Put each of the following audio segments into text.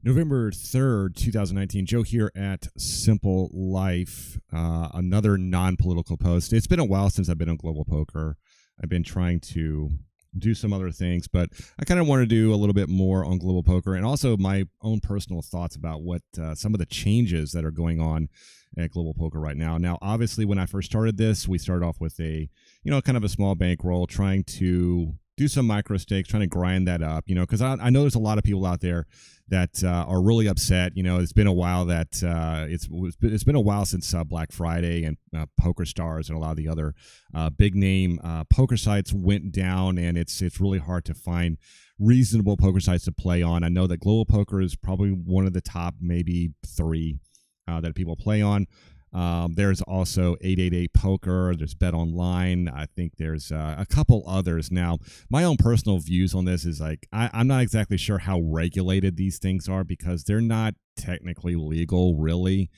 November 3rd, 2019. Joe here at Simple Life. Another non political post. It's been a while since I've been on Global Poker. I've been trying to do some other things, but I kind of want to do a little bit more on Global Poker and also my own personal thoughts about what some of the changes that are going on at Global Poker right now. Now, obviously, when I first started this, we started off with kind of a small bankroll, trying to do some Microstakes, trying to grind that up, because I know there's a lot of people out there that are really upset. It's been a while that it's been a while since Black Friday and Poker Stars and a lot of the other big name poker sites went down, and it's really hard to find reasonable poker sites to play on. I know that Global Poker is probably one of the top maybe three that people play on. There's also 888 Poker. There's Bet Online. I think there's a couple others. Now, my own personal views on this is I'm not exactly sure how regulated these things are because they're not technically legal, really.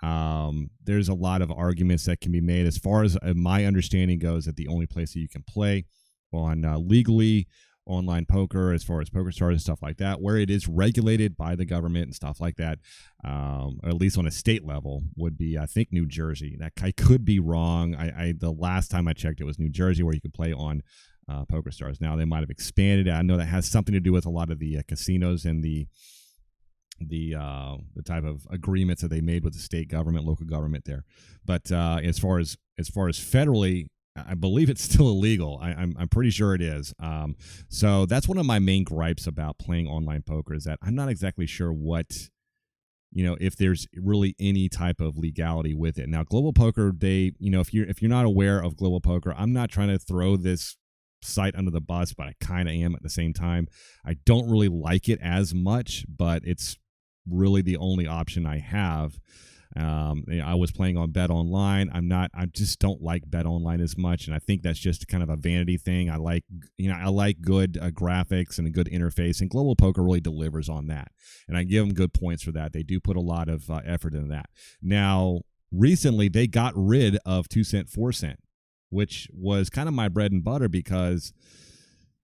There's a lot of arguments that can be made. As far as my understanding goes, that the only place that you can play on legally online poker, as far as Poker Stars and stuff like that, where it is regulated by the government and stuff like that, or at least on a state level, would be, I think, New Jersey. That I could be wrong. The last time I checked, it was New Jersey where you could play on Poker Stars. Now they might have expanded it. I know that has something to do with a lot of the casinos and the type of agreements that they made with the state government, local government there. But as far as federally, I believe it's still illegal. I'm pretty sure it is. So that's one of my main gripes about playing online poker, is that I'm not exactly sure what, if there's really any type of legality with it. Now, Global Poker, if you're not aware of Global Poker, I'm not trying to throw this site under the bus, but I kind of am at the same time. I don't really like it as much, but it's really the only option I have. I was playing on Bet Online. I just don't like Bet Online as much, and I think that's just kind of a vanity thing. I like good graphics and a good interface, and Global Poker really delivers on that, and I give them good points for that. They do put a lot of effort into that. Now, recently they got rid of 2 cent, 4 cent, which was kind of my bread and butter, because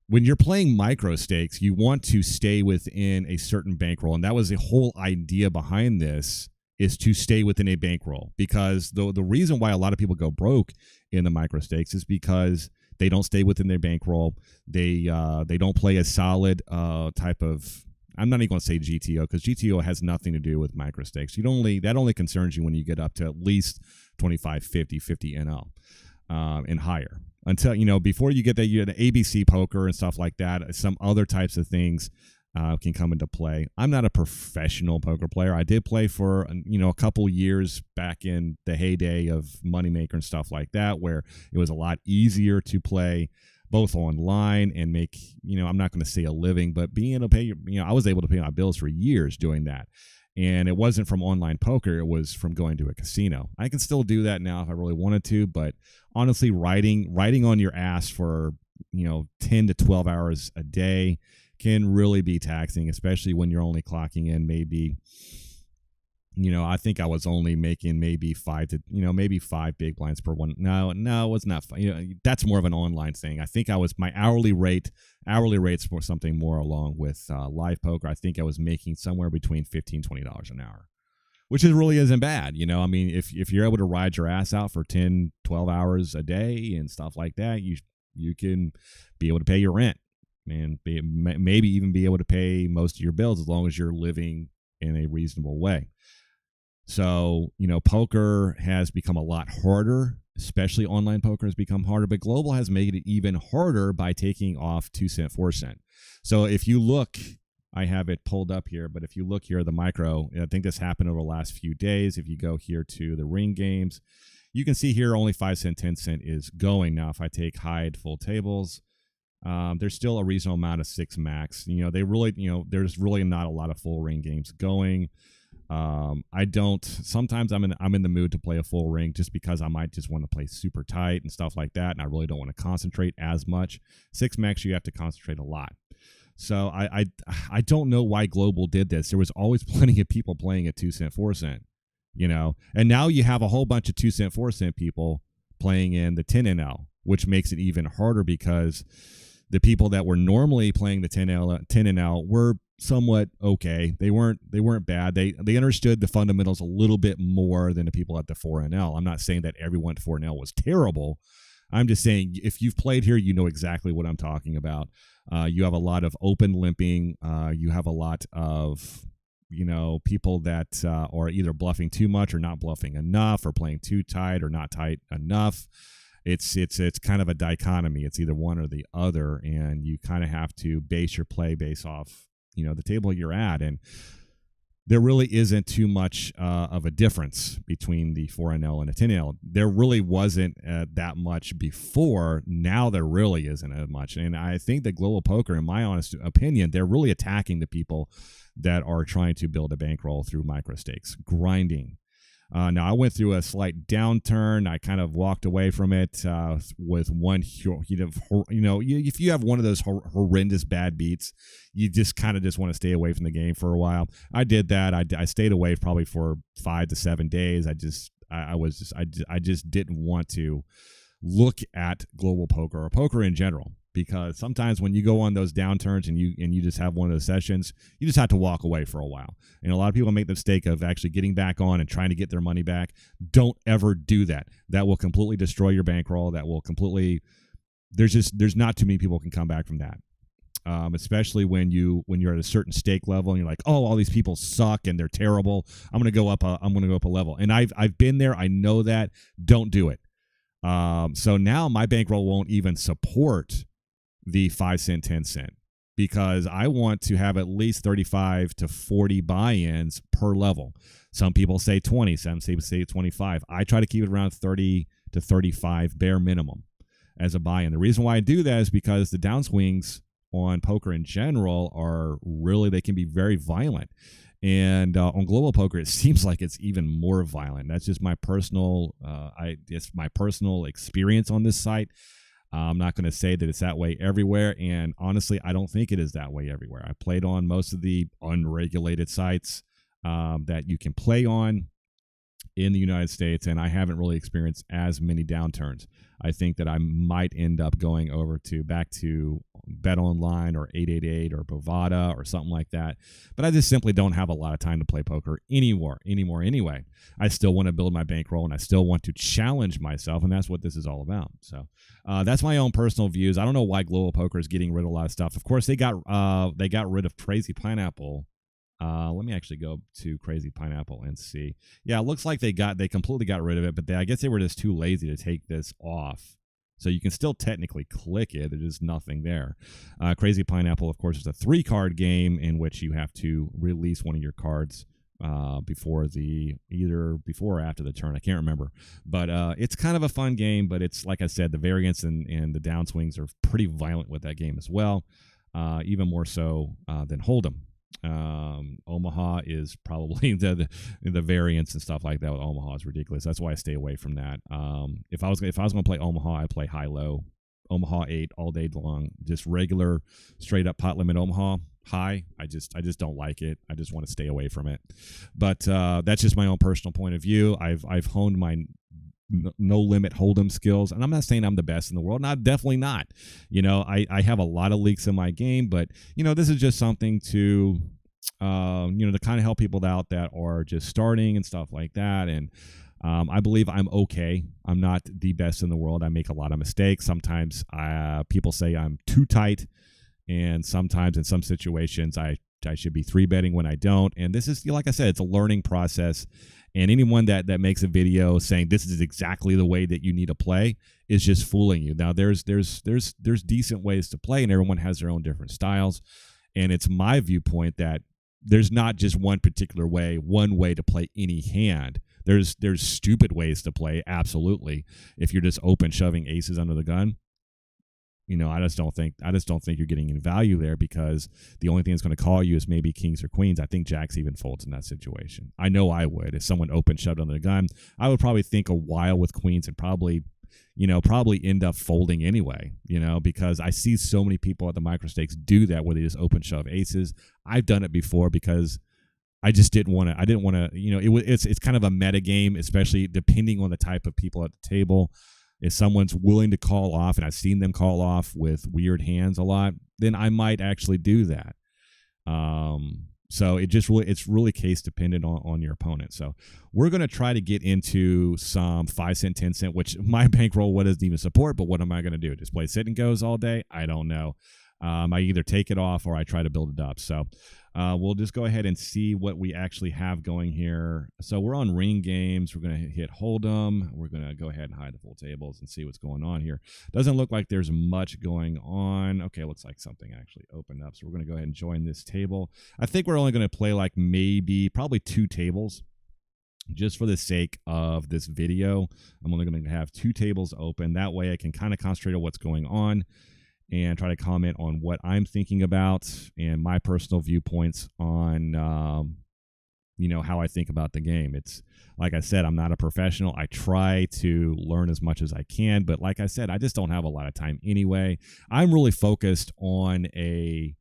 when you're playing Microstakes, you want to stay within a certain bankroll, and that was the whole idea behind this, is to stay within a bankroll. Because the reason why a lot of people go broke in the Microstakes is because they don't stay within their bankroll. They don't play a solid type of, I'm not even going to say GTO, because GTO has nothing to do with Microstakes. That only concerns you when you get up to at least 25, 50 NL and higher. Until, before you get that, you have the ABC poker and stuff like that, some other types of things can come into play. I'm not a professional poker player. I did play for a couple years back in the heyday of Moneymaker and stuff like that, where it was a lot easier to play both online and make, I'm not going to say a living, but being able to pay, I was able to pay my bills for years doing that. And it wasn't from online poker. It was from going to a casino. I can still do that now if I really wanted to, but honestly, riding on your ass for 10 to 12 hours a day can really be taxing, especially when you're only clocking in maybe, I think I was only making maybe 5 big blinds per one. No, it was not. That's more of an online thing. I think my hourly rates for something more along with live poker. I think I was making somewhere between $15, $20 an hour, which really isn't bad. I mean, if you're able to ride your ass out for 10, 12 hours a day and stuff like that, you can be able to pay your rent and maybe even be able to pay most of your bills, as long as you're living in a reasonable way. So, poker has become a lot harder, especially online poker has become harder, but Global has made it even harder by taking off 2 cent, 4 cent. So if you look, I have it pulled up here, but if you look here at the micro, I think this happened over the last few days. If you go here to the ring games, you can see here only 5 cent, 10 cent is going. Now, if I take hide full tables, there's still a reasonable amount of 6 max. There's really not a lot of full ring games going. Sometimes I'm in the mood to play a full ring just because I might just want to play super tight and stuff like that, and I really don't want to concentrate as much. 6 max, you have to concentrate a lot. So I don't know why Global did this. There was always plenty of people playing at 2 cent, 4 cent, and now you have a whole bunch of 2 cent, 4 cent people playing in the 10 NL, which makes it even harder, because the people that were normally playing the 10 NL were somewhat okay. They weren't bad. They understood the fundamentals a little bit more than the people at the 4NL. I'm not saying that everyone at 4NL was terrible. I'm just saying if you've played here, you know exactly what I'm talking about. You have a lot of open limping. You have a lot of people that are either bluffing too much or not bluffing enough, or playing too tight or not tight enough. It's kind of a dichotomy. It's either one or the other, and you kind of have to base your play based off the table you're at. And there really isn't too much of a difference between the 4NL and a 10L. There really wasn't that much before. Now there really isn't as much. And I think that Global Poker, in my honest opinion, they're really attacking the people that are trying to build a bankroll through microstakes, grinding. Now, I went through a slight downturn. I kind of walked away from it with one, if you have one of those horrendous bad beats, you just kind of just want to stay away from the game for a while. I did that. I stayed away probably for 5 to 7 days. I just didn't want to look at Global Poker or poker in general, because sometimes when you go on those downturns and you just have one of those sessions, you just have to walk away for a while. And a lot of people make the mistake of actually getting back on and trying to get their money back. Don't ever do that. That will completely destroy your bankroll. That will completely there's not too many people who can come back from that. Especially when you're at a certain stake level and you're like, oh, all these people suck and they're terrible. I'm gonna go up a level. And I've been there. I know that. Don't do it. So now my bankroll won't even support the 5 cent, 10 cent, because I want to have at least 35 to 40 buy-ins per level. Some people say 20, some people say 25. I try to keep it around 30 to 35 bare minimum as a buy-in. The reason why I do that is because the downswings on poker in general they can be very violent. And on Global Poker, it seems like it's even more violent. That's just my personal experience on this site. I'm not going to say that it's that way everywhere, and honestly, I don't think it is that way everywhere. I played on most of the unregulated sites that you can play on in the United States, and I haven't really experienced as many downturns. I think that I might end up going back to Bet Online or 888 or Bovada or something like that. But I just simply don't have a lot of time to play poker anymore anyway. I still want to build my bankroll, and I still want to challenge myself, and that's what this is all about. So that's my own personal views. I don't know why Global Poker is getting rid of a lot of stuff. Of course, they got rid of Crazy Pineapple. Let me actually go to Crazy Pineapple and see. Yeah, it looks like they completely got rid of it, but I guess they were just too lazy to take this off. So you can still technically click it. There's just nothing there. Crazy Pineapple, of course, is a 3-card game in which you have to release one of your cards before or after the turn. I can't remember. But it's kind of a fun game, but it's, like I said, the variance and the downswings are pretty violent with that game as well, even more so than Hold'em. Omaha is probably the variance and stuff like that with Omaha is ridiculous. That's why I stay away from that. If I was going to play Omaha, I'd play high-low. Omaha 8 all day long, just regular straight up pot limit Omaha high. I just don't like it. I just want to stay away from it. But that's just my own personal point of view. I've honed my no limit Hold'em skills, and I'm not saying I'm the best in the world. Not definitely not. I have a lot of leaks in my game, but this is just something to to kind of help people out that are just starting and stuff like that. And I believe I'm okay. I'm not the best in the world. I make a lot of mistakes. Sometimes people say I'm too tight, and sometimes in some situations I should be 3-betting when I don't. And this is, like I said, it's a learning process. And anyone that makes a video saying this is exactly the way that you need to play is just fooling you. Now there's decent ways to play, and everyone has their own different styles. And it's my viewpoint that there's not just one particular way, one way to play any hand. There's stupid ways to play, absolutely. If you're just open shoving aces under the gun, I just don't think you're getting any value there, because the only thing that's going to call you is maybe kings or queens. I think jacks even folds in that situation. I know I would. If someone open shoved under the gun, I would probably think a while with queens and probably end up folding anyway, because I see so many people at the microstakes do that, where they just open shove aces. I've done it before because I just didn't want to, it's kind of a meta game, especially depending on the type of people at the table. If someone's willing to call off, and I've seen them call off with weird hands a lot, then I might actually do that. So it's really case dependent on your opponent. So we're going to try to get into some 5 cent, 10 cent, which my bankroll what doesn't even support. But what am I going to do? Just play sit and goes all day? I don't know. I either take it off or I try to build it up. So we'll just go ahead and see what we actually have going here. So we're on ring games. We're going to hit Hold'em. We're going to go ahead and hide the full tables and see what's going on here. Doesn't look like there's much going on. Okay, looks like something actually opened up. So we're going to go ahead and join this table. I think we're only going to play like probably 2 tables. Just for the sake of this video, I'm only going to have 2 tables open. That way I can kind of concentrate on what's going on and try to comment on what I'm thinking about and my personal viewpoints on, how I think about the game. It's like I said, I'm not a professional. I try to learn as much as I can, but like I said, I just don't have a lot of time anyway. I'm really focused on a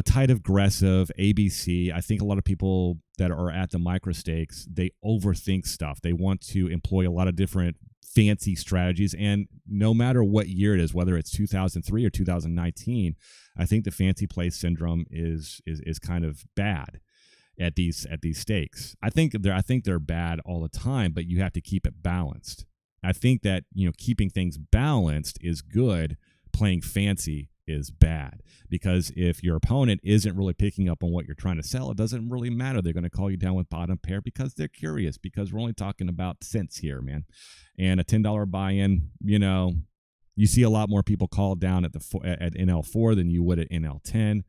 tight aggressive ABC. I think a lot of people that are at the Microstakes, they overthink stuff. They want to employ a lot of different fancy strategies, and no matter what year it is, whether it's 2003 or 2019, I think the fancy play syndrome is kind of bad at these stakes. I think they're bad all the time, but you have to keep it balanced. I think that keeping things balanced is good. Playing fancy is bad, because if your opponent isn't really picking up on what you're trying to sell, it doesn't really matter. They're going to call you down with bottom pair because they're curious, because we're only talking about cents here, man. And a $10 buy-in, you see a lot more people call down at NL4 than you would at NL10.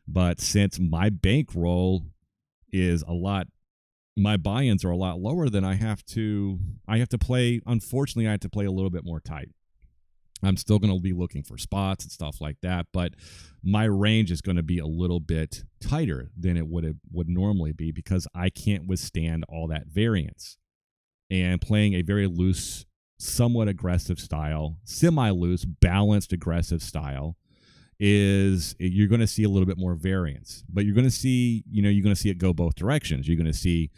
But since my bankroll is my buy-ins are a lot lower, than I have to play. Unfortunately, I have to play a little bit more tight. I'm still going to be looking for spots and stuff like that, but my range is going to be a little bit tighter than it would normally be, because I can't withstand all that variance. And playing a very loose, somewhat aggressive style, semi-loose, balanced aggressive style, you're going to see a little bit more variance. But you're going to see, it go both directions. You're going to see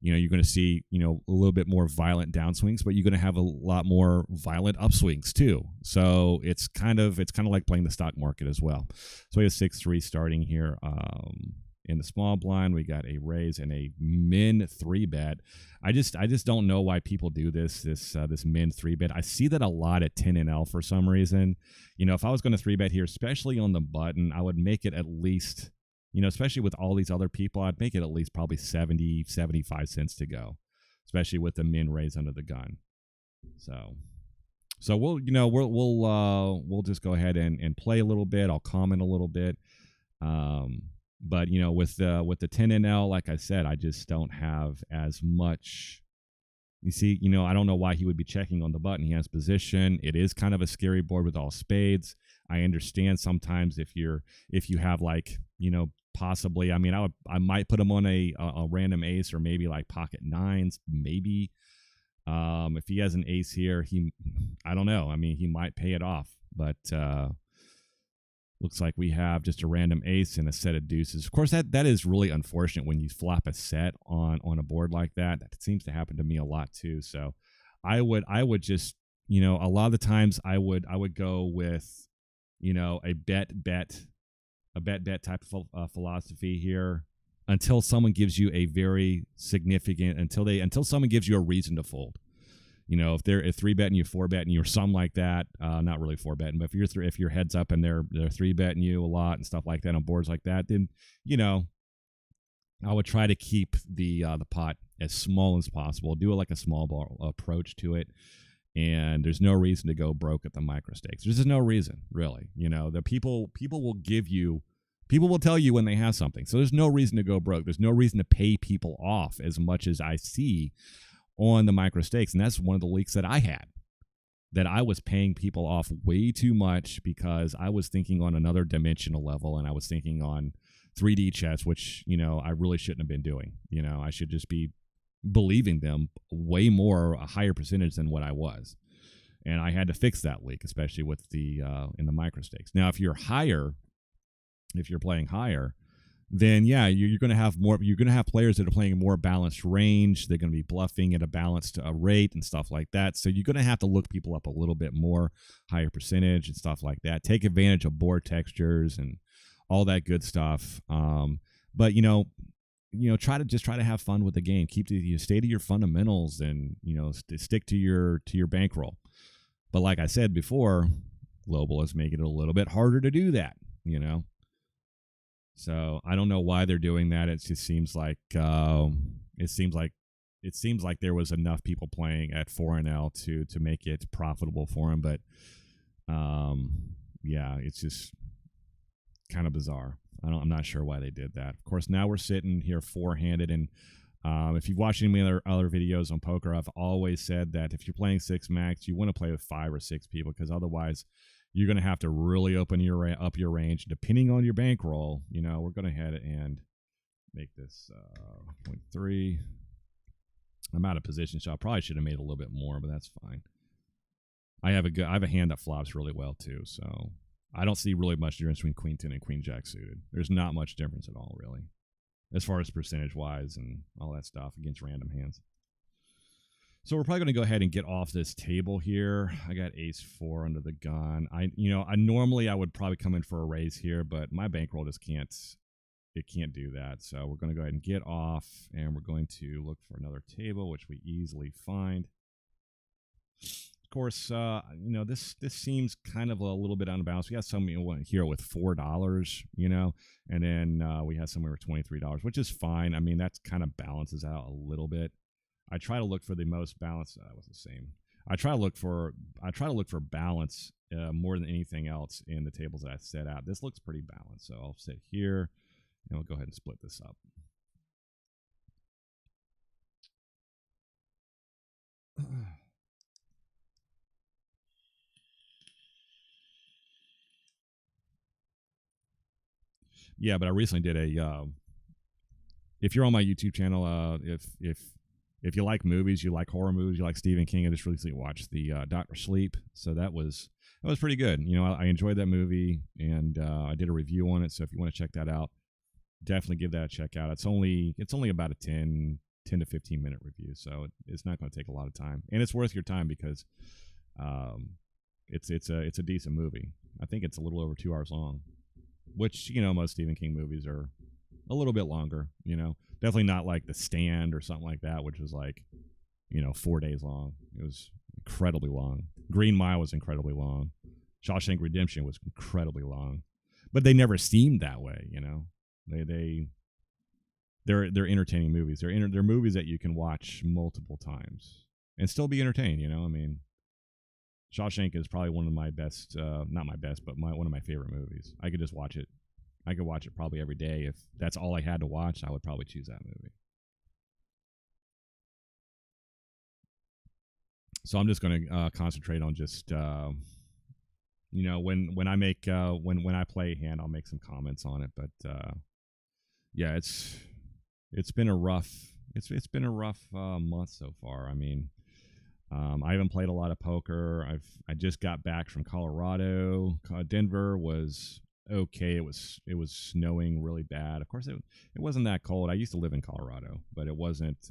a little bit more violent downswings, but you're going to have a lot more violent upswings too. So it's kind of like playing the stock market as well. So we have 6-3 starting here. In the small blind, we got a raise and a min 3-bet. I just don't know why people do this min 3-bet. I see that a lot at 10NL for some reason. If I was going to 3-bet here, especially on the button, I would make it at least, especially with all these other people, I'd make it at least probably 70, 75 cents to go, especially with the min raise under the gun. So we'll just go ahead and play a little bit. I'll comment a little bit. But with the 10NL, like I said, I just don't have as much. You see, I don't know why he would be checking on the button. He has position. It is kind of a scary board with all spades. I understand sometimes if you have possibly, I might put him on a random ace, or maybe like pocket nines, maybe. If he has an ace here, I don't know. He might pay it off, but looks like we have just a random ace and a set of deuces. Of course, that is really unfortunate when you flop a set on a board like that. That seems to happen to me a lot too. So I would just, a lot of the times I would go with, a bet type of philosophy here, until someone gives you a very significant, until someone gives you a reason to fold. If they're 3-betting you, 4-betting you, or something like that, not really 4-betting, but if you're heads up and they're 3-betting you a lot and stuff like that on boards like that, then I would try to keep the pot as small as possible. Do it like a small ball approach to it, and there's no reason to go broke at the Microstakes. There's just no reason, really. The people will tell you when they have something, so there's no reason to go broke. There's no reason to pay people off as much as I see on the Microstakes. And that's one of the leaks that I had, that I was paying people off way too much because I was thinking on another dimensional level, and I was thinking on 3D chess, which, I really shouldn't have been doing. I should just be believing them way more, a higher percentage than what I was. And I had to fix that leak, especially with in the Microstakes. Now, if you're playing higher, then yeah, you're going to have more. You're going to have players that are playing a more balanced range. They're going to be bluffing at a balanced rate and stuff like that. So you're going to have to look people up a little bit more, higher percentage and stuff like that. Take advantage of board textures and all that good stuff. But try to have fun with the game. Stay to your fundamentals, and stick to your bankroll. But like I said before, globalists make it a little bit harder to do that. So I don't know why they're doing that. It just seems like there was enough people playing at 4NL to make it profitable for them. But yeah, it's just kind of bizarre. I'm not sure why they did that. Of course, now we're sitting here four-handed, and if you've watched any other videos on poker, I've always said that if you're playing six max, you want to play with 5 or 6 people, because otherwise you're going to have to really open up your range. Depending on your bankroll, we're going to head and make this 0.3. I'm out of position, so I probably should have made a little bit more, but that's fine. I have a hand that flops really well too, so I don't see really much difference between Queen 10 and Queen Jack suited. There's not much difference at all, really, as far as percentage wise and all that stuff against random hands. So we're probably going to go ahead and get off this table here. I got ace 4 under the gun. I normally I would probably come in for a raise here, but my bankroll just can't do that. So we're going to go ahead and get off, and we're going to look for another table, which we easily find. Of course, this seems kind of a little bit unbalanced. We got somebody here with $4, and then we have somewhere with $23, which is fine. I mean, that kind of balances out a little bit. I try to look for the most balance. That was the same. I try to look for balance more than anything else in the tables that I set out. This looks pretty balanced, so I'll sit here, and we'll go ahead and split this up. Yeah, but I recently did a. If you're on my YouTube channel, if you like movies, you like horror movies, you like Stephen King, I just recently watched the Dr. Sleep, so that was pretty good. I enjoyed that movie, and I did a review on it. So if you want to check that out, definitely give that a check out. It's only about a 10 to 15 minute review, so it's not going to take a lot of time, and it's worth your time because it's a decent movie. I think it's a little over 2 hours long, which most Stephen King movies are a little bit longer. Definitely not like The Stand or something like that, which was like 4 days long. It was incredibly long. Green Mile was incredibly long. Shawshank Redemption was incredibly long, but they never seemed that way. They're entertaining movies. They're movies that you can watch multiple times and still be entertained. I mean, Shawshank is probably one of my best, not my best, but one of my favorite movies. I could just watch it. I could watch it probably every day. If that's all I had to watch, I would probably choose that movie. So I'm just going to concentrate on just, when I make when I play a hand, I'll make some comments on it. But yeah, it's been a rough month so far. I mean, I haven't played a lot of poker. I just got back from Colorado. Denver was okay. It was snowing really bad. Of course, it wasn't that cold. I used to live in Colorado, but it wasn't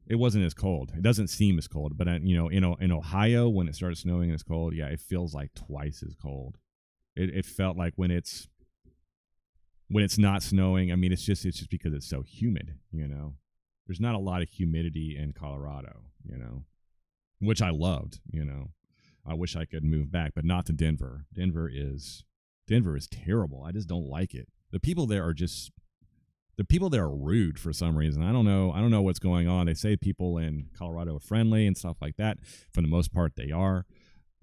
as cold. It doesn't seem as cold, but in Ohio, when it started snowing and it's cold, yeah, it feels like twice as cold. It felt like when it's not snowing. I mean, it's just because it's so humid. There's not a lot of humidity in Colorado. Which I loved. I wish I could move back, but not to Denver. Denver is terrible. I just don't like it. The people there are rude for some reason. I don't know what's going on. They say people in Colorado are friendly and stuff like that. For the most part, they are.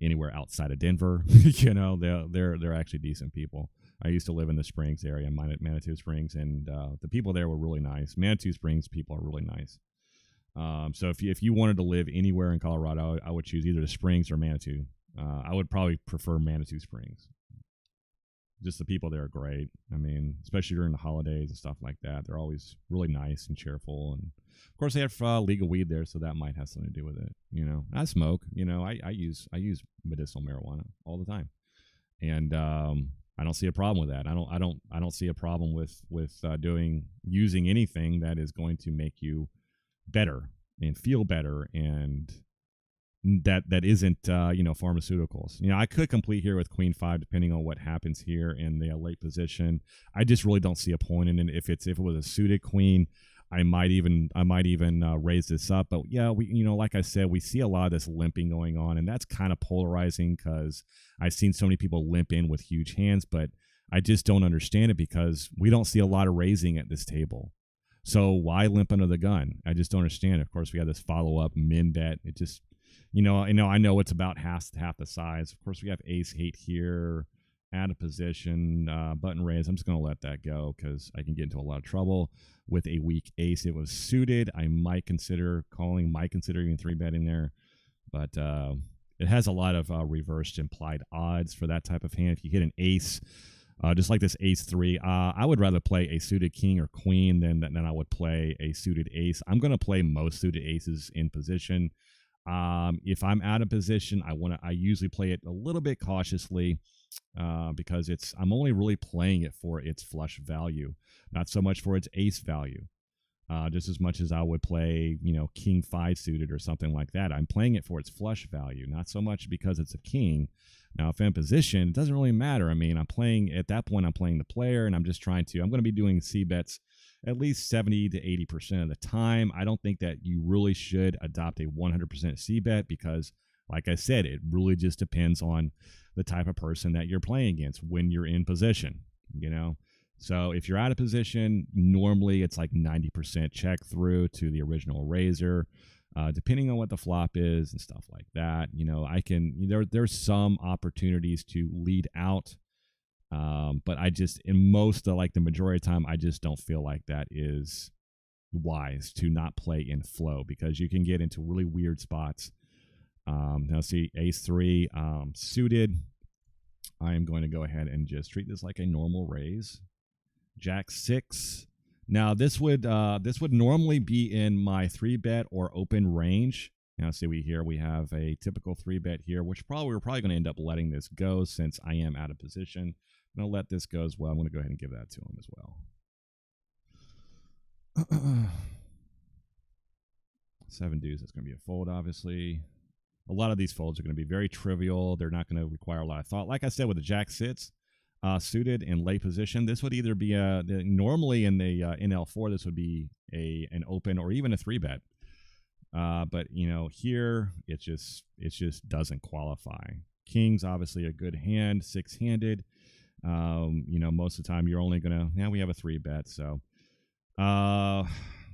Anywhere outside of Denver, they're actually decent people. I used to live in the Springs area, Manitou Springs, and the people there were really nice. Manitou Springs people are really nice. So if you wanted to live anywhere in Colorado, I would choose either the Springs or Manitou. I would probably prefer Manitou Springs. Just the people there are great. I mean, especially during the holidays and stuff like that. They're always really nice and cheerful. And of course, they have legal weed there, so that might have something to do with it. I smoke. I use medicinal marijuana all the time, and I don't see a problem with that. I don't see a problem with using anything that is going to make you better and feel better and that isn't pharmaceuticals. I could complete here with queen five depending on what happens here in the late position. I just really don't see a point in it. If it was a suited queen, I might even raise this up. But yeah, we like I said, we see a lot of this limping going on, and that's kind of polarizing because I've seen so many people limp in with huge hands, but I just don't understand it because we don't see a lot of raising at this table. So why limp under the gun? I just don't understand it. Of course, we have this follow up min bet. It just I know it's about half the size. Of course, we have ace eight here, out of position, button raise. I'm just going to let that go because I can get into a lot of trouble with a weak ace. It was suited. I might consider calling, might consider even three betting there, but it has a lot of reversed implied odds for that type of hand. If you hit an ace, just like this ace three, I would rather play a suited king or queen than I would play a suited ace. I'm going to play most suited aces in position. If I'm out of position, I usually play it a little bit cautiously because I'm only really playing it for its flush value, not so much for its ace value. Just as much as I would play, king five suited or something like that. I'm playing it for its flush value, not so much because it's a king. Now, if I'm in position, it doesn't really matter. I mean, at that point, I'm playing the player, and I'm going to be doing C bets at least 70 to 80% of the time. I don't think that you really should adopt a 100% C bet because, like I said, it really just depends on the type of person that you're playing against when you're in position, So if you're out of position, normally it's like 90% check through to the original raiser, depending on what the flop is and stuff like that. There's some opportunities to lead out, but I just, in most of the majority of the time, I just don't feel like that is wise to not play in flow because you can get into really weird spots. Now see ace three suited. I am going to go ahead and just treat this like a normal raise. Jack six. Now this would normally be in my three bet or open range. Now see we have a typical three bet here, which we're probably going to end up letting this go since I am out of position. I'm going to let this go as well. I'm going to go ahead and give that to him as well. Seven deuce. That's going to be a fold, obviously. A lot of these folds are going to be very trivial. They're not going to require a lot of thought. Like I said, with the jack sits suited in late position, this would either be normally in the NL4, this would be an open or even a three bet. But here it just doesn't qualify. King's obviously a good hand, six-handed. Most of the time you're only gonna. Now we have a three bet, so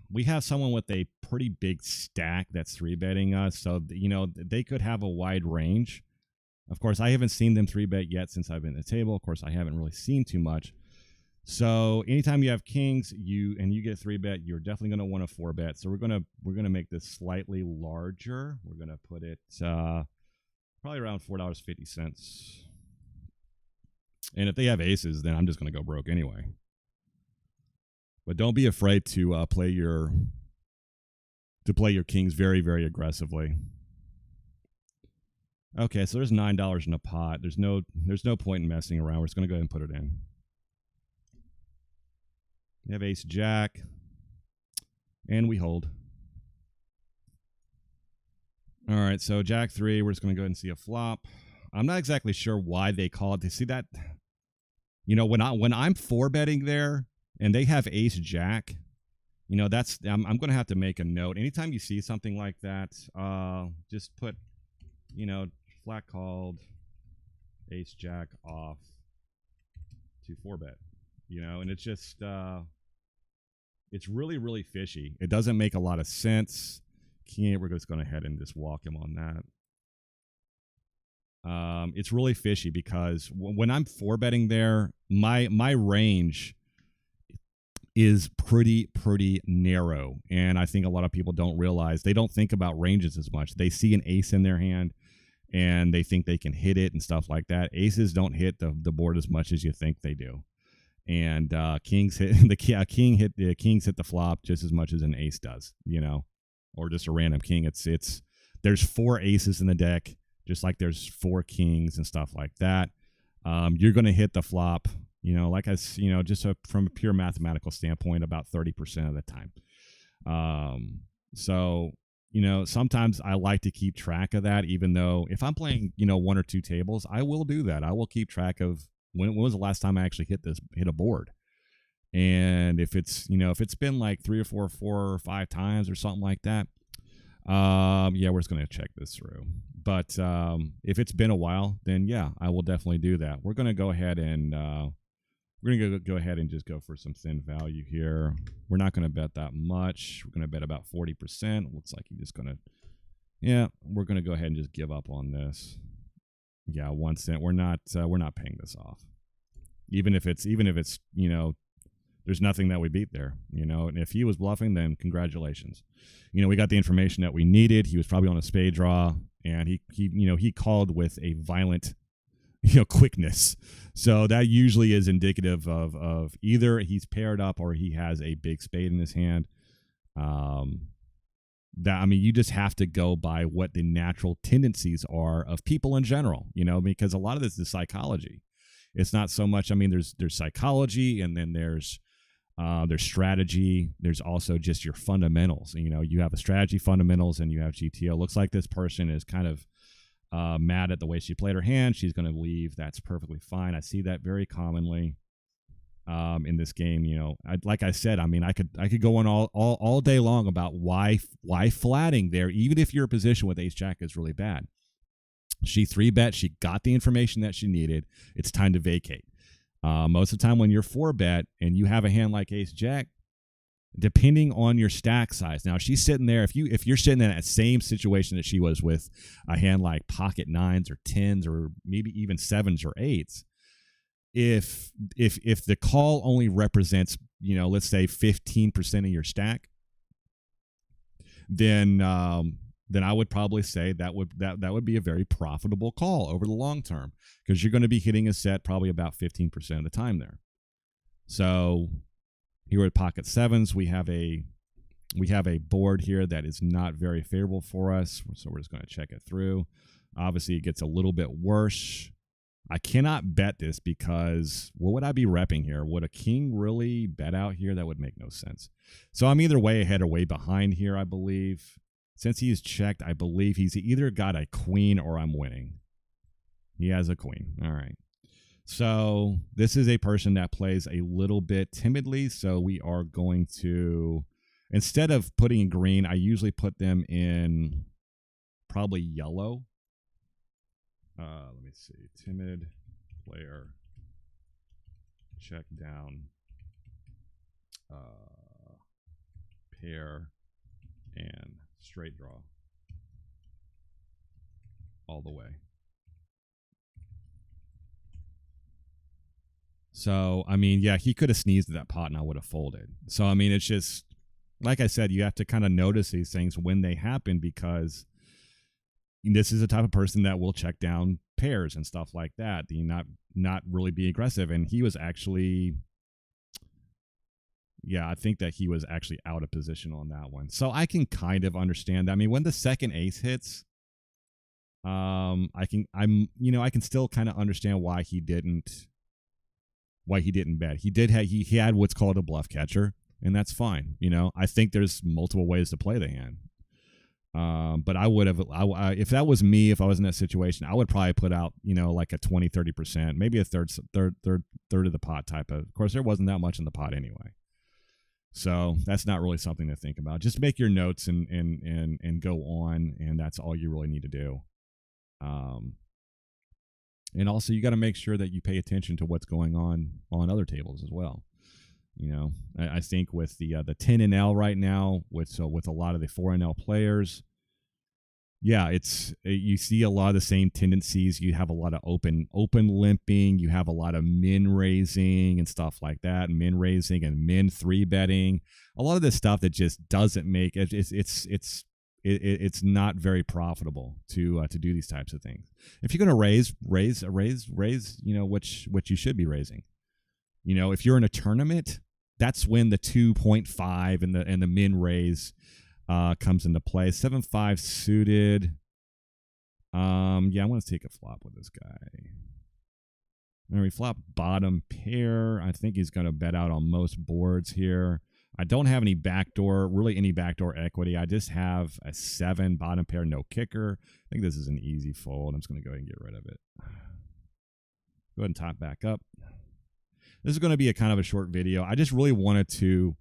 we have someone with a pretty big stack that's three betting us. So they could have a wide range. Of course, I haven't seen them three bet yet since I've been at the table. Of course, I haven't really seen too much. So anytime you have kings, you get three bet, you're definitely going to want a four bet. So we're gonna make this slightly larger. We're gonna put it probably around $4.50. And if they have aces, then I'm just going to go broke anyway. But don't be afraid to play your kings very, very aggressively. Okay, so there's $9 in a pot. There's no point in messing around. We're just going to go ahead and put it in. We have ace jack, and we hold. All right, so jack three. We're just going to go ahead and see a flop. I'm not exactly sure why they call it. You see that? When I'm four betting there and they have ace jack, that's I'm going to have to make a note. Anytime you see something like that, just put, flat called, ace jack off to four bet. And it's just it's really, really fishy. It doesn't make a lot of sense. We're just going to head and just walk him on that. It's really fishy because when I'm four betting there, my range is pretty narrow, and I think a lot of people don't realize, they don't think about ranges as much. They see an ace in their hand and they think they can hit it and stuff like that. Aces don't hit the board as much as you think they do, and kings hit kings hit the flop just as much as an ace does, or just a random king. It's there's four aces in the deck, just like there's four kings and stuff like that. You're going to hit the flop, from a pure mathematical standpoint, about 30% of the time. So sometimes I like to keep track of that, even though if I'm playing, one or two tables, I will do that. I will keep track of when was the last time I actually hit a board. And if it's been like 3 or 4 or 5 times or something like that, yeah, we're just going to check this through. But if it's been a while, then yeah, I will definitely do that. We're going to go ahead and go ahead and just go for some thin value here. We're not going to bet that much. We're going to bet about 40%. Looks like he's just going to, yeah, we're going to go ahead and just give up on this. Yeah, 1 cent. We're not paying this off. Even if it's there's nothing that we beat there, and if he was bluffing, then congratulations. We got the information that we needed. He was probably on a spade draw, and he called with a violent quickness. So that usually is indicative of either he's paired up or he has a big spade in his hand. You just have to go by what the natural tendencies are of people in general, because a lot of this is psychology. It's not so much, there's psychology, and then there's strategy. There's also just your fundamentals. You have a strategy fundamentals and you have GTO. Looks like this person is kind of mad at the way she played her hand. She's going to leave. That's perfectly fine. I see that very commonly in this game. Like I said, I could go on all day long about why flatting there, even if your position with ace jack is really bad. She 3-bet. She got the information that she needed. It's time to vacate. Most of the time when you're 4-bet and you have a hand like ace jack, depending on your stack size. Now, she's sitting there. If you're sitting in that same situation that she was with a hand like pocket 9s or 10s or maybe even 7s or 8s, if the call only represents, let's say 15% of your stack, then I would probably say that would be a very profitable call over the long term, because you're going to be hitting a set probably about 15% of the time there. So here at pocket 7s, we have a board here that is not very favorable for us, so we're just going to check it through. Obviously, it gets a little bit worse. I cannot bet this because what would I be repping here? Would a king really bet out here? That would make no sense. So I'm either way ahead or way behind here, I believe. Since he's checked, I believe he's either got a queen or I'm winning. He has a queen. All right. So this is a person that plays a little bit timidly. So we are going to, instead of putting in green, I usually put them in probably yellow. Let me see. Timid player. Check down. Pair and straight draw. All the way. So, yeah, he could have sneezed at that pot and I would have folded. So, it's just, like I said, you have to kind of notice these things when they happen, because this is the type of person that will check down pairs and stuff like that. Not really be aggressive. And he was actually, yeah, I think that he was actually out of position on that one. So I can kind of understand that. When the second ace hits, I can still kind of understand why he didn't bet. He had what's called a bluff catcher, and that's fine. I think there's multiple ways to play the hand. But I would have, if that was me, if I was in that situation, I would probably put out, like a 20-30%, maybe a third of the pot type of course, there wasn't that much in the pot anyway. So that's not really something to think about. Just make your notes and go on, and that's all you really need to do. And also, you got to make sure that you pay attention to what's going on other tables as well. I think with the 10 NL right now, with a lot of the 4 NL players, yeah, you see a lot of the same tendencies. You have a lot of open limping. You have a lot of min raising and stuff like that. Min raising and min 3-betting. A lot of this stuff that just doesn't make it. It's not very profitable to do these types of things. If you're going to raise, what you should be raising. If you're in a tournament, that's when the 2.5 and the min raise comes into play. 7-5 suited. Yeah, I want to take a flop with this guy. And we flop bottom pair. I think he's going to bet out on most boards here. I don't have any backdoor, really any backdoor equity. I just have a 7 bottom pair, no kicker. I think this is an easy fold. I'm just going to go ahead and get rid of it. Go ahead and top back up. This is going to be a kind of a short video. I just really wanted to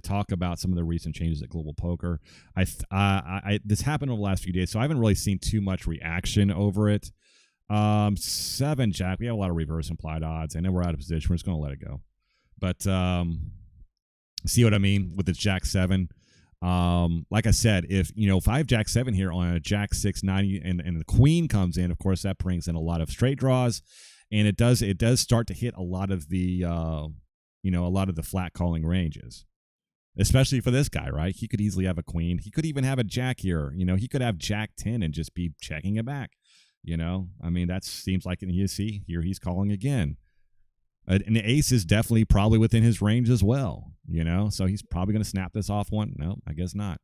talk about some of the recent changes at Global Poker. This happened over the last few days, so I haven't really seen too much reaction over it. 7 jack. We have a lot of reverse implied odds, and then we're out of position. We're just going to let it go. But see what I mean with the jack 7. Like I said, if I have jack 7 here on a jack 6-9 and the queen comes in, of course that brings in a lot of straight draws, and it does start to hit a lot of the a lot of the flat calling ranges, especially for this guy, right? He could easily have a queen. He could even have a jack here. He could have jack 10 and just be checking it back. I mean, that seems like, you see here he's calling again. An ace is definitely probably within his range as well, so he's probably going to snap this off one. No, I guess not.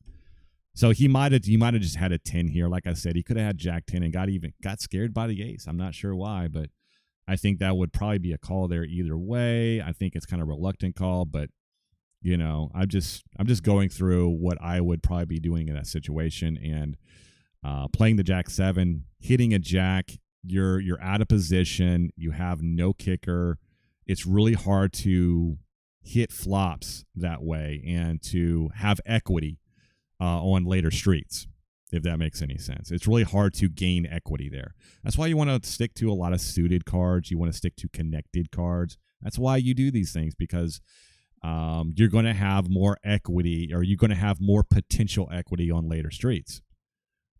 So he might have just had a 10 here. Like I said, he could have had jack 10 and got scared by the ace. I'm not sure why, but I think that would probably be a call there either way. I think it's kind of a reluctant call, but I'm just going through what I would probably be doing in that situation, and playing the jack 7, hitting a jack, you're out of position, you have no kicker. It's really hard to hit flops that way and to have equity on later streets, if that makes any sense. It's really hard to gain equity there. That's why you want to stick to a lot of suited cards. You want to stick to connected cards. That's why you do these things, because you're going to have more equity, or you're going to have more potential equity on later streets.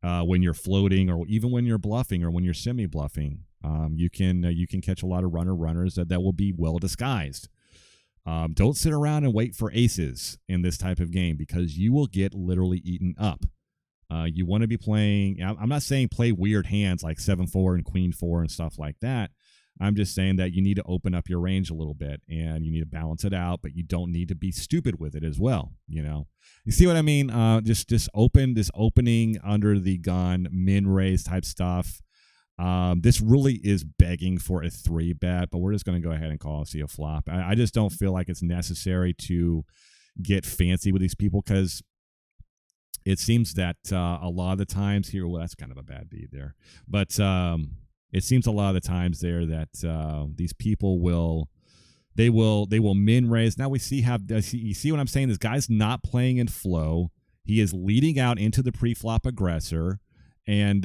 When you're floating, or even when you're bluffing, or when you're semi-bluffing, you can catch a lot of runners that will be well disguised. Don't sit around and wait for aces in this type of game, because you will get literally eaten up. You want to be playing. I'm not saying play weird hands like 7-4 and Queen 4 and stuff like that. I'm just saying that you need to open up your range a little bit, and you need to balance it out, but you don't need to be stupid with it as well. You see what I mean? Just opening under the gun, min raise type stuff. This really is begging for a 3-bet, but we're just going to go ahead and call and see a flop. I just don't feel like it's necessary to get fancy with these people, because it seems that a lot of the times here, well, that's kind of a bad beat there, but it seems a lot of the times there that these people will min raise. Now we see you see what I'm saying? This guy's not playing in flow. He is leading out into the pre-flop aggressor, and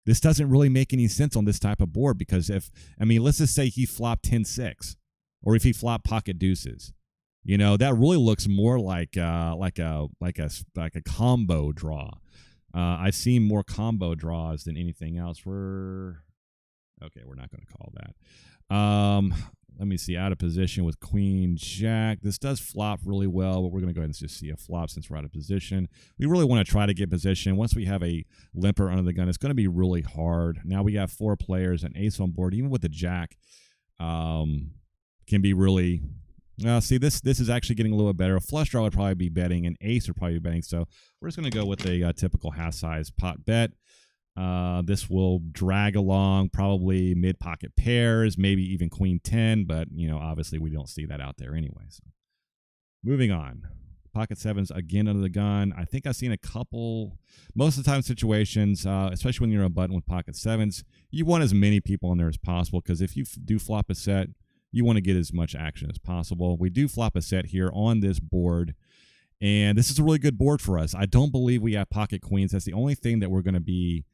this doesn't really make any sense on this type of board, because let's just say he flopped 10-6, or if he flopped pocket deuces, that really looks more like a combo draw. I've seen more combo draws than anything else. We're not going to call that. Let me see. Out of position with Queen Jack. This does flop really well, but we're going to go ahead and just see a flop since we're out of position. We really want to try to get position. Once we have a limper under the gun, it's going to be really hard. Now we have 4 players, an ace on board, even with the jack, can be really. See, this is actually getting a little bit better. A flush draw would probably be betting. An ace would probably be betting. So we're just going to go with a typical half size pot bet. This will drag along probably mid pocket pairs, maybe even Queen 10, but obviously we don't see that out there anyway. So moving on. Pocket 7s again under the gun. I think I've seen a couple, most of the time situations, especially when you're a button with pocket 7s, you want as many people in there as possible, because if you do flop a set, you want to get as much action as possible. We do flop a set here on this board, and this is a really good board for us. I don't believe we have pocket queens. That's the only thing that we're going to be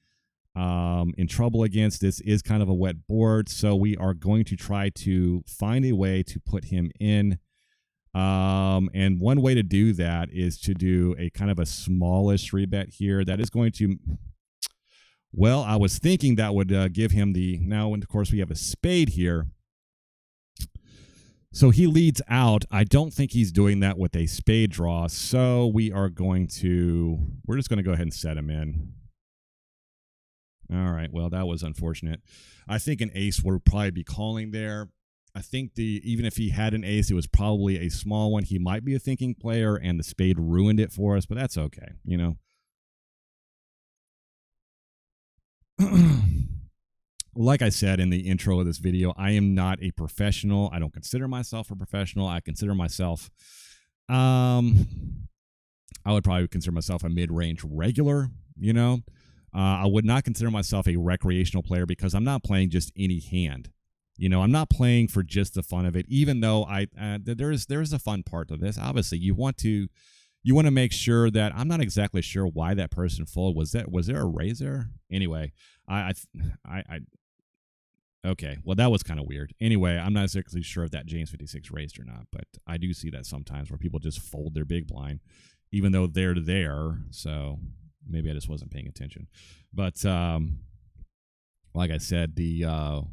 in trouble against. This is kind of a wet board, so we are going to try to find a way to put him in. And one way to do that is to do a kind of a smallish 3-bet here. That is going to, well, I was thinking that would give him the, now, and of course we have a spade here. So he leads out. I don't think he's doing that with a spade draw. So we're just going to go ahead and set him in. All right. Well, that was unfortunate. I think an ace would probably be calling there. I think even if he had an ace, it was probably a small one. He might be a thinking player, and the spade ruined it for us, but that's okay, like I said in the intro of this video, I am not a professional. I don't consider myself a professional. I consider myself, I would probably consider myself a mid-range regular, you know. I would not consider myself a recreational player because I'm not playing just any hand. You know, I'm not playing for just the fun of it, even though there is a fun part to this. Obviously, you want to make sure that I'm not exactly sure why that person folded. Was there a raise there? Anyway, I okay, well that was kind of weird. Anyway, I'm not exactly sure if that James 56 raised or not, but I do see that sometimes where people just fold their big blind, even though they're there. So maybe I just wasn't paying attention. But like I said, the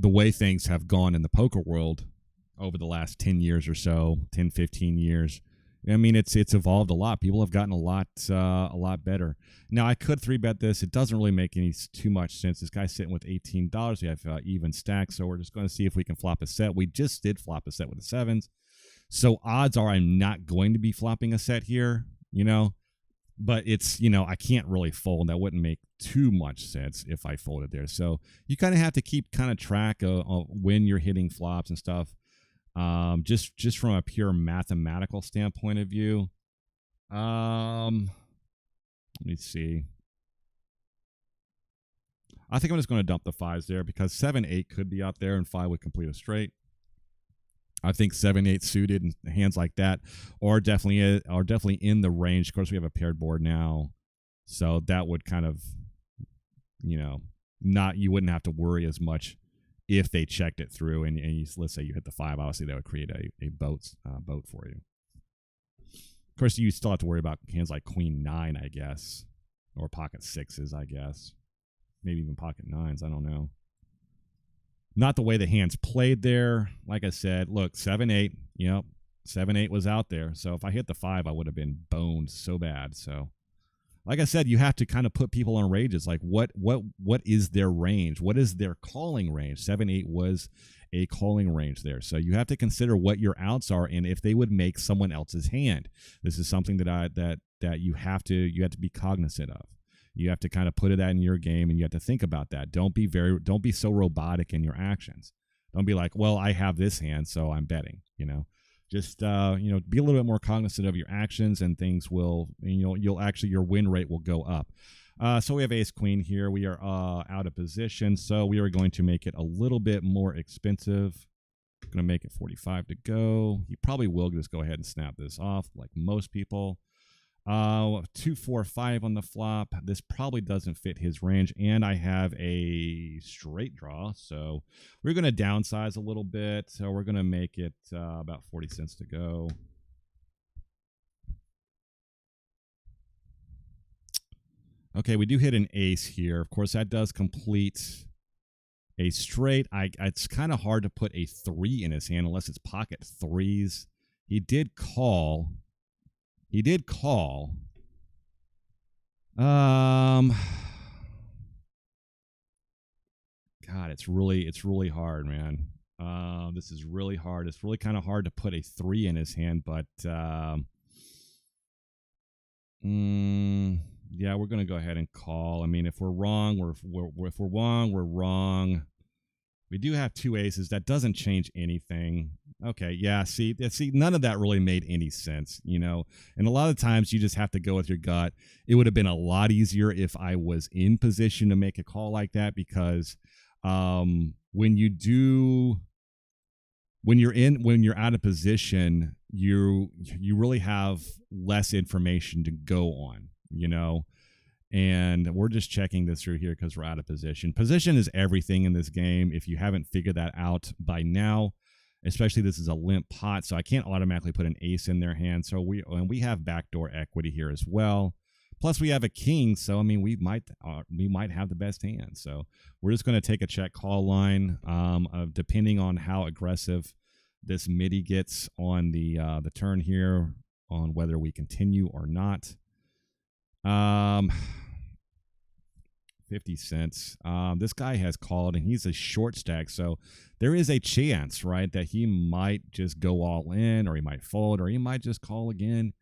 way things have gone in the poker world over the last 10 years or so, 10, 15 years, I mean, it's evolved a lot. People have gotten a lot better. Now, I could 3-bet this. It doesn't really make too much sense. This guy's sitting with $18. We have even stacks, so we're just going to see if we can flop a set. We just did flop a set with the sevens. So odds are I'm not going to be flopping a set here, you know. But it's, you know, I can't really fold. That wouldn't make too much sense if I folded there. So you kind of have to keep kind of track of when you're hitting flops and stuff. Just from a pure mathematical standpoint of view. Let me see. I think I'm just going to dump the fives there because 7-8 could be out there and 5 would complete a straight. I think 7-8 suited and hands like that are definitely in the range. Of course, we have a paired board now, so that would kind of, you know, you wouldn't have to worry as much if they checked it through and let's say you hit the 5. Obviously, that would create a boat for you. Of course, you still have to worry about hands like Queen 9, I guess, or pocket 6s, I guess, maybe even pocket 9s. I don't know. Not the way the hands played there. Like I said, look, 7-8, you know, 7-8 was out there. So if I hit the 5, I would have been boned so bad. So like I said, you have to kind of put people on ranges. Like what is their range? What is their calling range? 7-8 was a calling range there. So you have to consider what your outs are and if they would make someone else's hand. This is something that you have to be cognizant of. You have to kind of put that in your game, and you have to think about that. Don't be so robotic in your actions. Don't be like, well, I have this hand, so I'm betting. You know, just be a little bit more cognizant of your actions, and things will, your win rate will go up. So we have ace queen here. We are out of position, so we are going to make it a little bit more expensive. Going to make it 45 to go. He probably will just go ahead and snap this off, like most people. 2, 4, 5 on the flop. This probably doesn't fit his range, and I have a straight draw, so we're going to downsize a little bit. So we're going to make it about 40 cents to go. Okay, we do hit an ace here. Of course, that does complete a straight. It's kind of hard to put a 3 in his hand unless it's pocket 3s. He did call. God, it's really hard, man. This is really hard. It's really kind of hard to put a 3 in his hand, but yeah, we're gonna go ahead and call. I mean, if we're wrong, we're wrong. We do have 2 aces. That doesn't change anything. Okay, yeah, see, none of that really made any sense, you know? And a lot of times you just have to go with your gut. It would have been a lot easier if I was in position to make a call like that, because when you're out of position, you really have less information to go on, you know? And we're just checking this through here because we're out of position. Position is everything in this game. If you haven't figured that out by now, especially this is a limp pot, so I can't automatically put an ace in their hand. So we have backdoor equity here as well. Plus we have a king, so I mean we might have the best hand. So we're just going to take a check call line, depending on how aggressive this midi gets on the turn here, on whether we continue or not. 50 cents. This guy has called, and he's a short stack, so there is a chance, right, that he might just go all in, or he might fold, or he might just call again.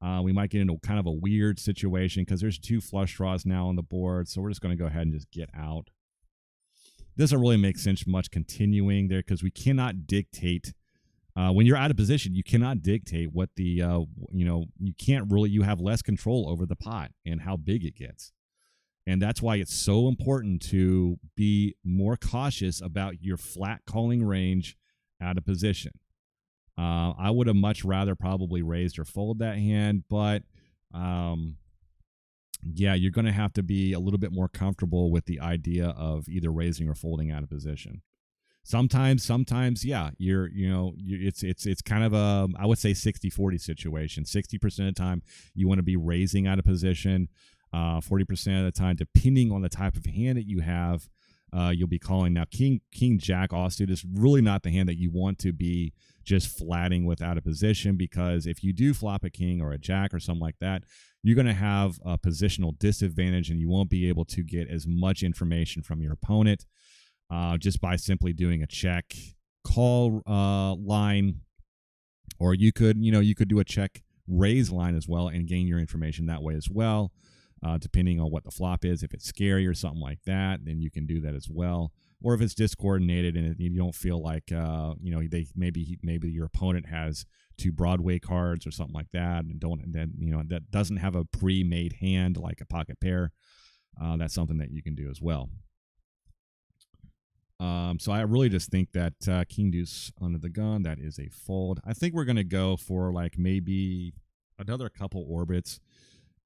We might get into kind of a weird situation because there's 2 flush draws now on the board. So we're just going to go ahead and just get out. Doesn't really make sense much continuing there because we cannot dictate. When you're out of position, you cannot dictate what the, you can't really, you have less control over the pot and how big it gets. And that's why it's so important to be more cautious about your flat calling range out of position. I would have much rather probably raised or fold that hand, but yeah, you're going to have to be a little bit more comfortable with the idea of either raising or folding out of position. Sometimes, yeah, it's kind of a, I would say 60-40 situation. 60% of the time you want to be raising out of position. 40% of the time, depending on the type of hand that you have, you'll be calling. Now, King Jack offsuit is really not the hand that you want to be just flatting with out of position, because if you do flop a king or a jack or something like that, you're going to have a positional disadvantage and you won't be able to get as much information from your opponent just by simply doing a check call line, or you could do a check raise line as well and gain your information that way as well. Depending on what the flop is. If it's scary or something like that, then you can do that as well. Or if it's discoordinated and you don't feel like, they maybe your opponent has 2 Broadway cards or something like that, and that doesn't have a pre-made hand like a pocket pair. That's something that you can do as well. So I really just think that King Deuce under the gun, that is a fold. I think we're going to go for like maybe another couple orbits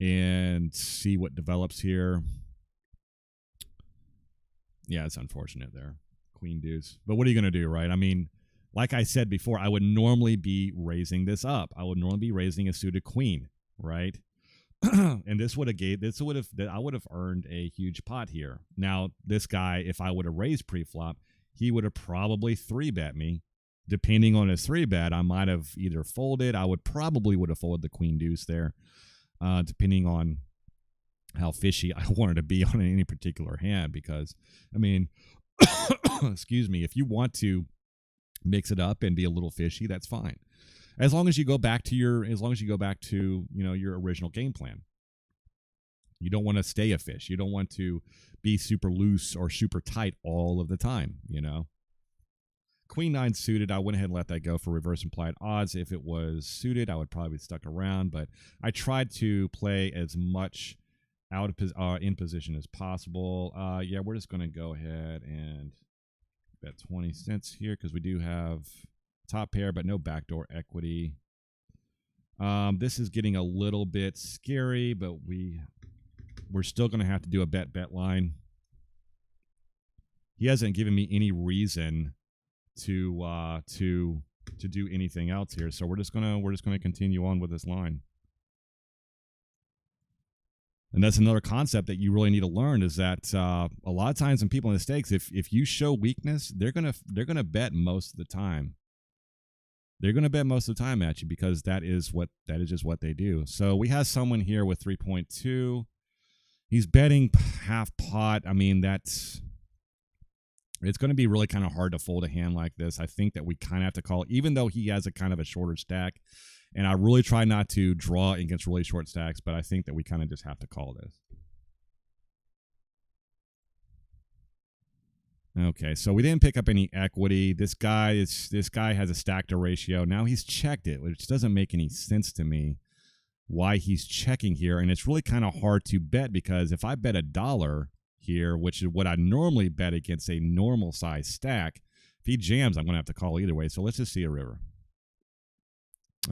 and see what develops here. Yeah, it's unfortunate there. Queen Deuce. But what are you going to do, right? I mean, like I said before, I would normally be raising this up. I would normally be raising a suited queen, right? And I would have earned a huge pot here. Now, this guy, if I would have raised pre-flop, he would have probably 3-bet me. Depending on his 3-bet, I might have either folded. I would have folded the Queen Deuce there. Depending on how fishy I wanted to be on any particular hand, because I mean, excuse me, if you want to mix it up and be a little fishy, that's fine, as long as you go back to your original game plan. You don't want to stay a fish. You don't want to be super loose or super tight all of the time. Queen 9 suited, I went ahead and let that go for reverse implied odds. If it was suited, I would probably be stuck around, but I tried to play as much out of in position as possible. Yeah, we're just going to go ahead and bet 20 cents here because we do have top pair, but no backdoor equity. This is getting a little bit scary, but we're still going to have to do a bet line. He hasn't given me any reason to do anything else here, so we're just gonna continue on with this line. And that's another concept that you really need to learn, is that a lot of times when people in the stakes, if you show weakness, they're gonna bet most of the time. They're gonna bet most of the time at you, because that is just what they do. So we have someone here with 3.2. He's betting half pot. I mean, it's going to be really kind of hard to fold a hand like this. I think that we kind of have to call, even though he has a kind of a shorter stack. And I really try not to draw against really short stacks, but I think that we kind of just have to call this. Okay, so we didn't pick up any equity. This guy has a stack to ratio. Now he's checked it, which doesn't make any sense to me why he's checking here. And it's really kind of hard to bet, because if I bet $1 here, which is what I normally bet against a normal size stack, if he jams, I'm going to have to call either way. So let's just see a river.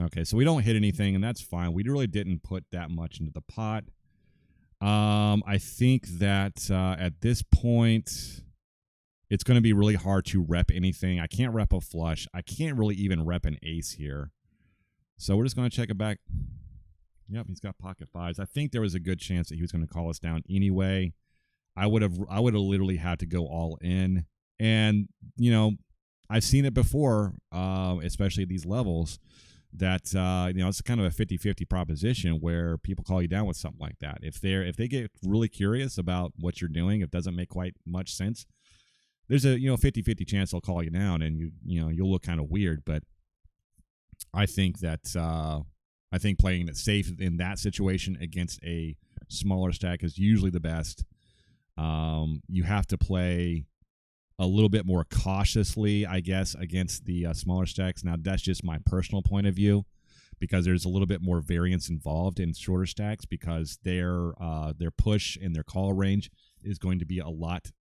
Okay, so we don't hit anything, and that's fine. We really didn't put that much into the pot. I think that at this point, it's going to be really hard to rep anything. I can't rep a flush. I can't really even rep an ace here. So we're just going to check it back. Yep, he's got pocket fives. I think there was a good chance that he was going to call us down anyway. I would have literally had to go all in. And, I've seen it before, especially at these levels, that, it's kind of a 50-50 proposition where people call you down with something like that. If they get really curious about what you're doing, it doesn't make quite much sense, there's a 50-50 chance they'll call you down, and you'll look kind of weird. But I think that I think playing it safe in that situation against a smaller stack is usually the best. You have to play a little bit more cautiously, I guess, against the smaller stacks. Now, that's just my personal point of view, because there's a little bit more variance involved in shorter stacks, because their push and their call range is going to be a lot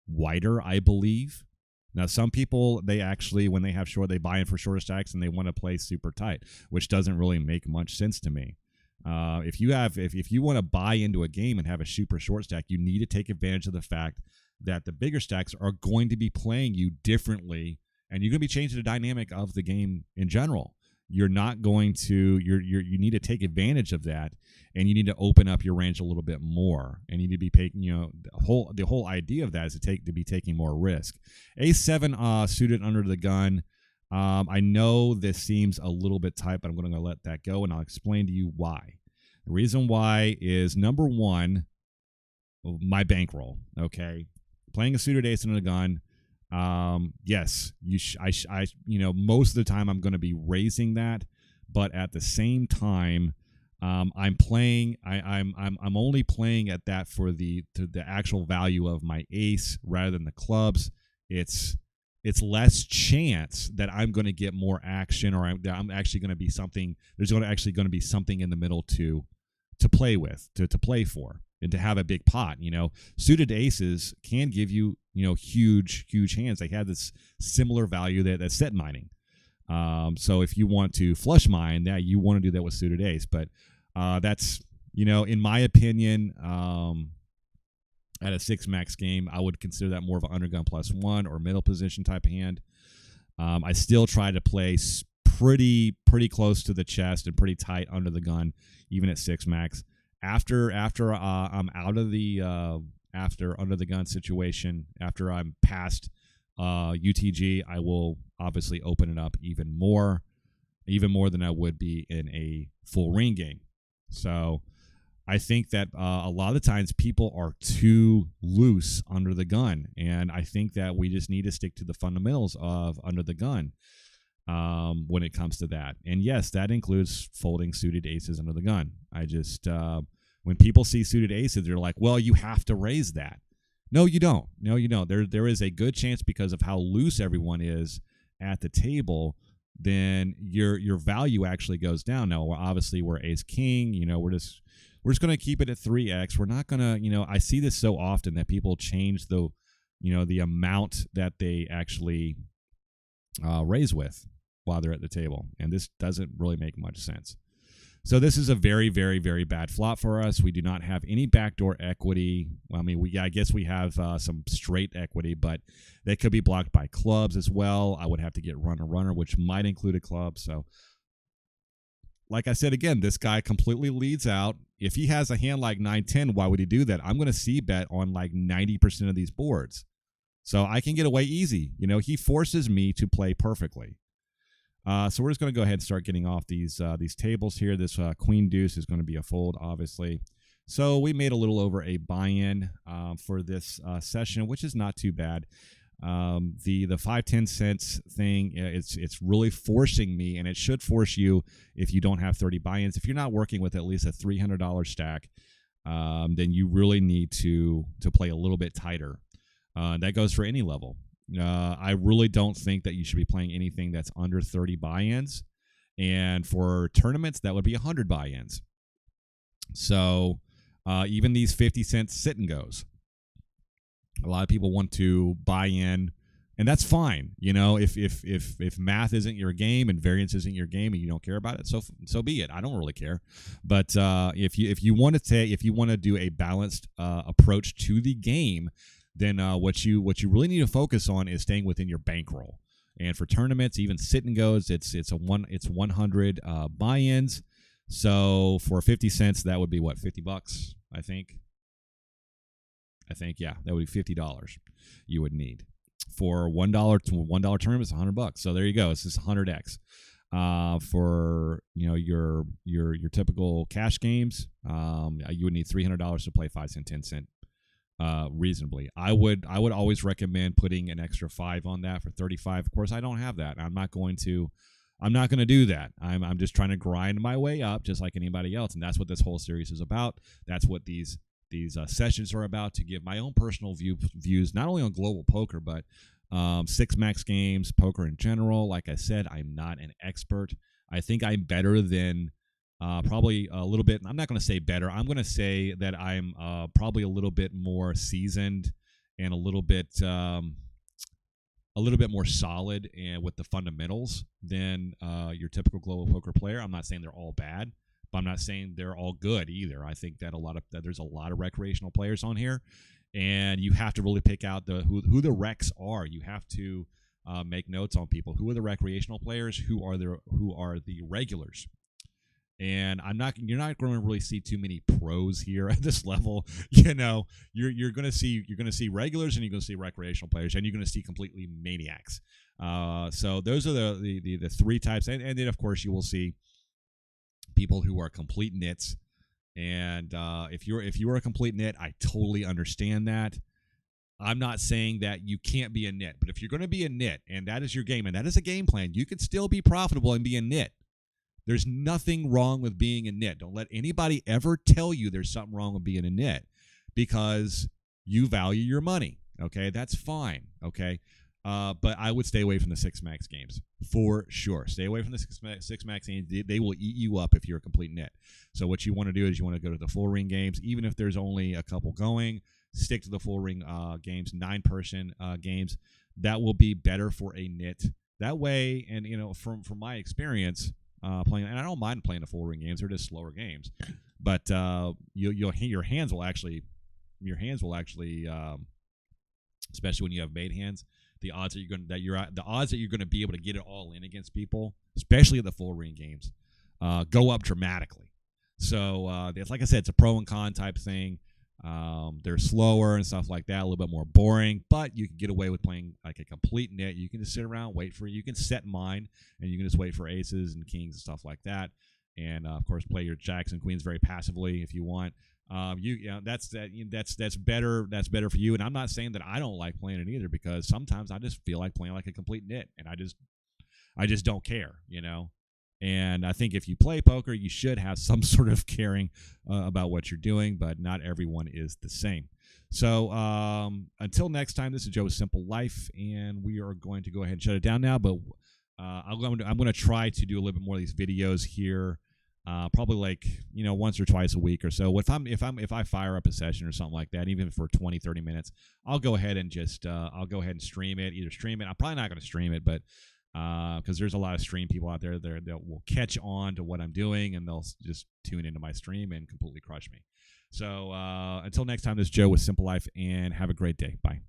wider, I believe. Now, some people, they actually, when they have short, they buy in for shorter stacks and they want to play super tight, which doesn't really make much sense to me. If you want to buy into a game and have a super short stack, you need to take advantage of the fact that the bigger stacks are going to be playing you differently, and you're going to be changing the dynamic of the game in general. You're not going to, you need to take advantage of that, and you need to open up your range a little bit more, and you need to be taking, the whole idea of that is to be taking more risk. A7 suited under the gun. I know this seems a little bit tight, but I'm going to let that go, and I'll explain to you why. The reason why is, number one, my bankroll. Okay, playing a suited ace under the gun. Yes, most of the time I'm going to be raising that, but at the same time, I'm only playing at that for the actual value of my ace rather than the clubs. It's less chance that I'm going to get more action, or I'm actually going to be something. There's going to be something in the middle to play with, to play for, and to have a big pot. Suited aces can give you huge hands. They have this similar value that's set mining. So if you want to flush mine, you want to do that with suited ace. But that's in my opinion, at a 6-max game, I would consider that more of an undergun +1 or middle position type of hand. I still try to play pretty close to the chest and pretty tight under the gun, even at 6-max. After I'm out of the after under the gun situation, after I'm past UTG, I will obviously open it up even more than I would be in a full ring game. So I think that a lot of the times people are too loose under the gun, and I think that we just need to stick to the fundamentals of under the gun when it comes to that. And yes, that includes folding suited aces under the gun. I just when people see suited aces, they're like, well, you have to raise that. No, you don't. There is a good chance, because of how loose everyone is at the table, then your value actually goes down. Now, obviously, we're ace king. We're just going to keep it at 3x. We're not going to, I see this so often that people change the amount that they actually raise with while they're at the table, and this doesn't really make much sense. So this is a very, very, very bad flop for us. We do not have any backdoor equity. Well, I mean, I guess we have some straight equity, but they could be blocked by clubs as well. I would have to get runner, which might include a club. So, like I said, again, this guy completely leads out. If he has a hand like 9-10, why would he do that? I'm going to c-bet on like 90% of these boards. So I can get away easy. He forces me to play perfectly. So we're just going to go ahead and start getting off these tables here. This queen deuce is going to be a fold, obviously. So we made a little over a buy-in for this session, which is not too bad. The 5-10 cents thing, it's really forcing me, and it should force you if you don't have 30 buy-ins. If you're not working with at least a $300 stack, then you really need to play a little bit tighter. That goes for any level. I really don't think that you should be playing anything that's under 30 buy-ins, and for tournaments that would be 100 buy-ins. So even these 50-cent sit and goes, a lot of people want to buy in, and that's fine. If math isn't your game and variance isn't your game and you don't care about it, so be it. I don't really care. But if you want to do a balanced approach to the game, then what you really need to focus on is staying within your bankroll. And for tournaments, even sit and goes, it's 100 buy-ins. So for 50 cents, that would be what, $50? I think yeah, that would be $50 you would need. For $1 tournament, it's $100. So there you go. It's just 100x. For your typical cash games, you would need $300 to play 5 cent, 10 cent. Reasonably. I would always recommend putting an extra 5 on that for 35. Of course, I don't have that. I'm not going to I'm not going to do that. I'm just trying to grind my way up, just like anybody else, and that's what this whole series is about. That's what these sessions are about, to give my own personal views, not only on global poker, but six max games, poker in general. Like I said, I'm not an expert. I think I'm better than probably a little bit. I'm not going to say better. I'm going to say that I'm probably a little bit more seasoned and a little bit more solid and with the fundamentals than your typical global poker player. I'm not saying they're all bad, but I'm not saying they're all good either. I think that there's a lot of recreational players on here, and you have to really pick out who the recs are. You have to make notes on people. Who are the recreational players? Who are the regulars? And you're not going to really see too many pros here at this level. You're going to see regulars, and you're going to see recreational players, and you're going to see completely maniacs. So those are the three types, and then of course you will see people who are complete nits. And if you're a complete nit, I totally understand that. I'm not saying that you can't be a nit, but if you're going to be a nit and that is your game and that is a game plan, you can still be profitable and be a nit. There's nothing wrong with being a nit. Don't let anybody ever tell you there's something wrong with being a nit, because you value your money. Okay, that's fine. Okay, but I would stay away from the six max games for sure. Stay away from the six max games. They will eat you up if you're a complete nit. So what you want to do is you want to go to the full ring games, even if there's only a couple going. Stick to the full ring games, 9-person games. That will be better for a nit. That way, and from my experience. Playing, and I don't mind playing the full ring games; they're just slower games. But your hands will actually, especially when you have made hands, the odds that you're going to be able to get it all in against people, especially at the full ring games, go up dramatically. So it's like I said, it's a pro and con type thing. They're slower and stuff like that, a little bit more boring, but you can get away with playing like a complete nit. You can just sit around, wait for it. You can set mine, and you can just wait for aces and kings and stuff like that. And of course, play your jacks and queens very passively if you want. That's better. That's better for you. And I'm not saying that I don't like playing it either, because sometimes I just feel like playing like a complete nit, and I just don't care, And I think if you play poker, you should have some sort of caring about what you're doing, but not everyone is the same. So until next time, this is Joe with Simple Life, and we are going to go ahead and shut it down now. But I'm going to try to do a little bit more of these videos here, probably like once or twice a week or so. If I fire up a session or something like that, even for 20-30 minutes, I'll go ahead and stream it. Either stream it. I'm probably not going to stream it, but because there's a lot of stream people out there that will catch on to what I'm doing, and they'll just tune into my stream and completely crush me. So until next time, this is Joe with Simple Life, and have a great day. Bye.